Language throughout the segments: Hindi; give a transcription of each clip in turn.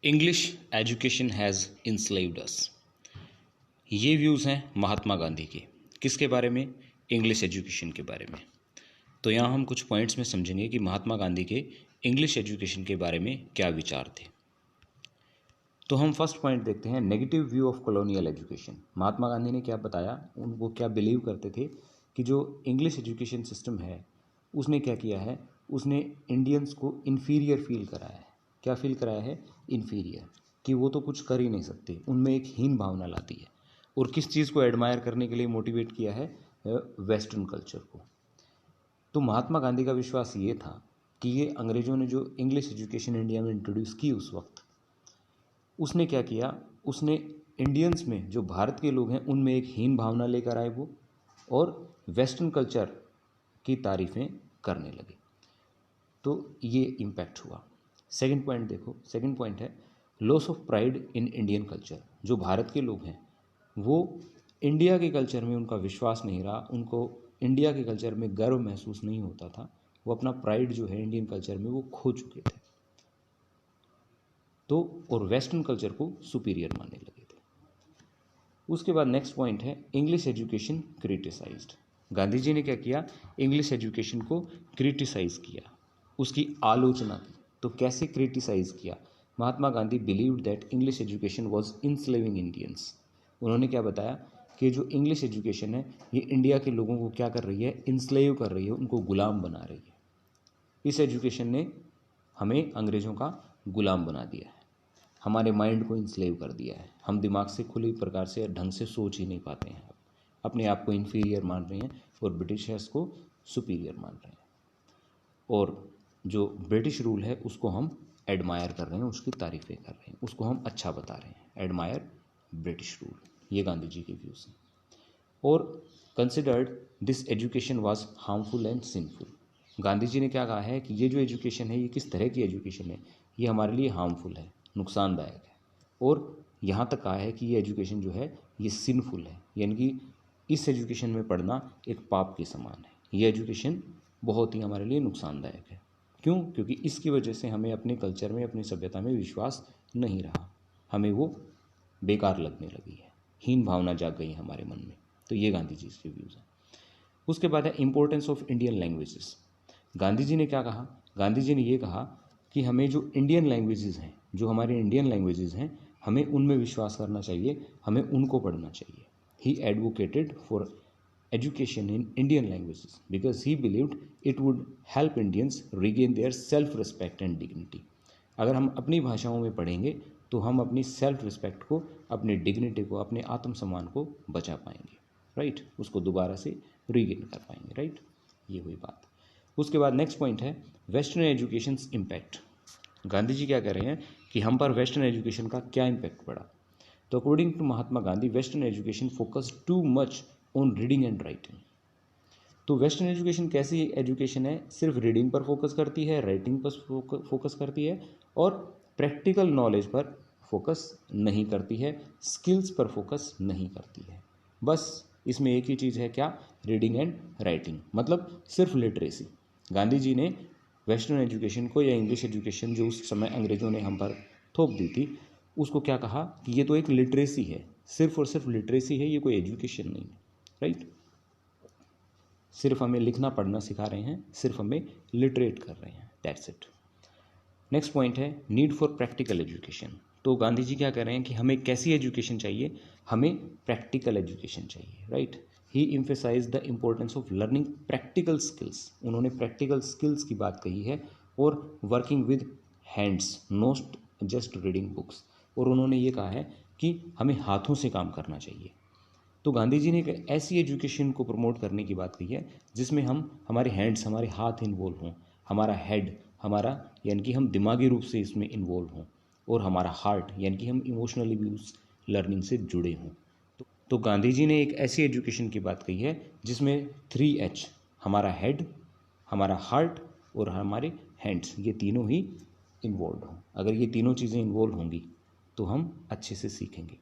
इंग्लिश एजुकेशन हैज़ इंस्लेव्ड अस। ये व्यूज़ हैं महात्मा गांधी के। किसके बारे में? इंग्लिश एजुकेशन के बारे में। तो यहाँ हम कुछ पॉइंट्स में समझेंगे कि महात्मा गांधी के इंग्लिश एजुकेशन के बारे में क्या विचार थे। तो हम फर्स्ट पॉइंट देखते हैं, negative view of colonial education. Mahatma Gandhi ने क्या बताया, उनको क्या बिलीव करते थे कि जो इंग्लिश एजुकेशन सिस्टम है उसने क्या किया है, उसने इंडियंस को इन्फीरियर फील कराया है। क्या फील कराया है? इन्फीरियर, कि वो तो कुछ कर ही नहीं सकते, उनमें एक हीन भावना लाती है। और किस चीज़ को एडमायर करने के लिए मोटिवेट किया है? वेस्टर्न कल्चर को। तो महात्मा गांधी का विश्वास ये था कि ये अंग्रेज़ों ने जो इंग्लिश एजुकेशन इंडिया में इंट्रोड्यूस की उस वक्त, उसने क्या किया, उसने इंडियंस में, जो भारत के लोग हैं, उनमें एक हीन भावना लेकर आए वो, और वेस्टर्न कल्चर की तारीफ़ें करने लगे। तो ये इम्पैक्ट हुआ। सेकंड पॉइंट देखो, सेकंड पॉइंट है loss of pride in Indian culture. जो भारत के लोग हैं वो इंडिया के कल्चर में उनका विश्वास नहीं रहा, उनको इंडिया के कल्चर में गर्व महसूस नहीं होता था, वो अपना प्राइड जो है इंडियन कल्चर में वो खो चुके थे। तो और वेस्टर्न कल्चर को सुपीरियर मानने लगे थे। उसके बाद नेक्स्ट पॉइंट है English education criticised. Gandhi ji ने क्या किया? इंग्लिश एजुकेशन को क्रिटिसाइज किया, उसकी आलोचना की। तो कैसे क्रिटिसाइज किया? Mahatma Gandhi believed that English education was enslaving Indians. उन्होंने क्या बताया कि जो इंग्लिश एजुकेशन है ये इंडिया के लोगों को क्या कर रही है? इंस्लेव कर रही है, उनको गुलाम बना रही है। इस एजुकेशन ने हमें अंग्रेज़ों का गुलाम बना दिया है, हमारे माइंड को इंस्लेव कर दिया है। हम दिमाग से खुली प्रकार से ढंग से सोच ही नहीं पाते हैं, अपने आप को इन्फीरियर मान रहे हैं और ब्रिटिशर्स को सुपीरियर मान रहे हैं। और जो ब्रिटिश रूल है उसको हम एडमायर कर रहे हैं, उसकी तारीफ़ें कर रहे हैं, उसको हम अच्छा बता रहे हैं। एडमायर ब्रिटिश रूल, ये गांधी जी के व्यूज़ हैं। और considered this education was harmful and sinful. Gandhi ji ने क्या कहा है कि ये जो एजुकेशन है ये किस तरह की एजुकेशन है, ये हमारे लिए हार्मफुल है, नुकसानदायक है। और यहाँ तक कहा है कि ये एजुकेशन जो है ये सिनफुल है, यानी कि इस एजुकेशन में पढ़ना एक पाप के समान है। ये एजुकेशन बहुत ही हमारे लिए नुकसानदायक है। क्यों? क्योंकि इसकी वजह से हमें अपने कल्चर में, अपनी सभ्यता में विश्वास नहीं रहा, हमें वो बेकार लगने लगी है, हीन भावना जाग गई है हमारे मन में। तो ये गांधी जी के व्यूज़ हैं। उसके बाद है importance of Indian languages. Gandhi ji ने क्या कहा? गांधी जी ने ये कहा कि हमें जो इंडियन लैंग्वेजेस हैं, जो हमारे इंडियन लैंग्वेजेस हैं, हमें उनमें विश्वास करना चाहिए, हमें उनको पढ़ना चाहिए। ही advocated for education in Indian languages because he believed it would help Indians regain their self respect and dignity. अगर हम अपनी भाषाओं में पढ़ेंगे तो हम अपनी सेल्फ रिस्पेक्ट को, अपनी डिग्निटी को, अपने आत्मसम्मान को बचा पाएंगे, राइट? उसको दोबारा से रीगेन कर पाएंगे, राइट? ये हुई बात। उसके बाद नेक्स्ट पॉइंट है western education impact. Gandhi ji क्या कह रहे हैं कि हम पर वेस्टर्न एजुकेशन का क्या इम्पैक्ट पड़ा। तो according to Mahatma Gandhi western education focus too much on reading and writing. तो वेस्टर्न एजुकेशन कैसी एजुकेशन है? सिर्फ रीडिंग पर फोकस करती है, राइटिंग पर फोकस करती है, और प्रैक्टिकल नॉलेज पर फोकस नहीं करती है, स्किल्स पर फोकस नहीं करती है। बस इसमें एक ही चीज़ है, क्या? रीडिंग एंड राइटिंग, मतलब सिर्फ लिटरेसी। गांधी जी ने वेस्टर्न एजुकेशन को, या इंग्लिश एजुकेशन जो उस समय अंग्रेज़ों ने हम पर थोप दी थी, उसको क्या कहा कि ये तो एक लिटरेसी है, सिर्फ और सिर्फ लिटरेसी है, ये कोई एजुकेशन नहीं है, राइट? सिर्फ हमें लिखना पढ़ना सिखा रहे हैं, सिर्फ हमें लिटरेट कर रहे हैं, दैट्स इट। नेक्स्ट पॉइंट है नीड फॉर प्रैक्टिकल एजुकेशन। तो गांधी जी क्या कह रहे हैं कि हमें कैसी एजुकेशन चाहिए? हमें प्रैक्टिकल एजुकेशन चाहिए, right? He emphasise the importance of learning practical skills. उन्होंने प्रैक्टिकल स्किल्स की बात कही है, और working with hands, not just reading books. और उन्होंने ये कहा है कि हमें हाथों से काम करना चाहिए। तो गांधी जी ने एक ऐसी एजुकेशन को प्रमोट करने की बात कही है जिसमें हमारे हैंड्स, हमारे हाथ इन्वॉल्व हों, हमारा हेड, हमारा यानी कि हम दिमागी रूप से इसमें इन्वॉल्व हों, और हमारा हार्ट यानी कि हम इमोशनली भी उस लर्निंग से जुड़े हों। तो गांधी जी ने एक ऐसी एजुकेशन की बात कही है जिसमें 3H, हमारा हेड, हमारा हार्ट और हमारे हैंड्स, ये तीनों ही इन्वॉल्व हों। अगर ये तीनों चीज़ें इन्वॉल्व होंगी तो हम अच्छे से सीखेंगे।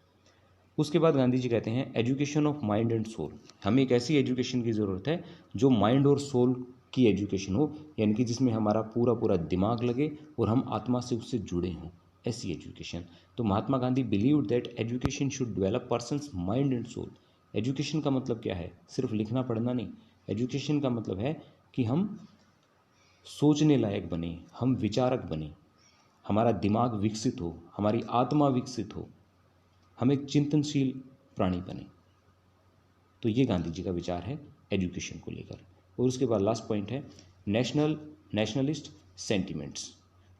उसके बाद गांधी जी कहते हैं education of mind and soul. हमें एक ऐसी एजुकेशन की ज़रूरत है जो माइंड और सोल की एजुकेशन हो, यानी कि जिसमें हमारा पूरा पूरा दिमाग लगे और हम आत्मा से उससे जुड़े हों। ऐसी एजुकेशन। तो Mahatma Gandhi believed that education should develop person's mind and soul. Education का मतलब क्या है? सिर्फ लिखना पढ़ना नहीं। एजुकेशन का मतलब है कि हम सोचने लायक बने, हम विचारक बने, हमारा दिमाग विकसित हो, हमारी आत्मा विकसित हो, हम एक चिंतनशील प्राणी बने। तो ये गांधी जी का विचार है एजुकेशन को लेकर। और उसके बाद लास्ट पॉइंट है नेशनलिस्ट सेंटिमेंट्स।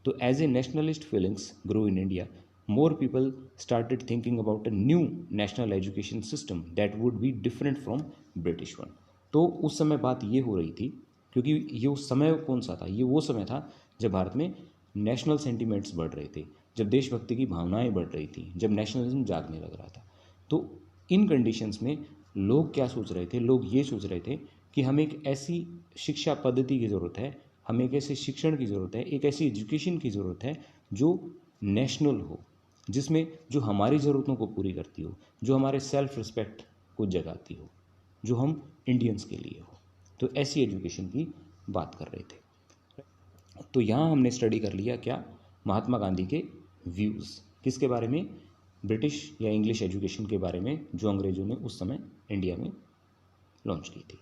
तो as a nationalist feelings grow in India, more people started thinking about a new national education system that would be different from British one. तो उस समय बात ये हो रही थी, क्योंकि ये उस समय कौन सा था? ये वो समय था जब भारत में नेशनल सेंटिमेंट्स बढ़ रहे थे, जब देशभक्ति की भावनाएं बढ़ रही थी, जब नेशनलिज्म जागने लग रहा था। तो इन कंडीशंस में लोग क्या सोच रहे थे? लोग ये सोच रहे थे कि हमें एक ऐसी शिक्षा पद्धति की ज़रूरत है, हमें एक ऐसे शिक्षण की ज़रूरत है, एक ऐसी एजुकेशन की ज़रूरत है जो नेशनल हो, जिसमें जो हमारी ज़रूरतों को पूरी करती हो, जो हमारे सेल्फ रिस्पेक्ट को जगाती हो, जो हम इंडियंस के लिए हो। तो ऐसी एजुकेशन की बात कर रहे थे। तो यहाँ हमने स्टडी कर लिया क्या? महात्मा गांधी के व्यूज़ किसके बारे में? ब्रिटिश या इंग्लिश एजुकेशन के बारे में, जो अंग्रेज़ों ने उस समय इंडिया में लॉन्च की थी।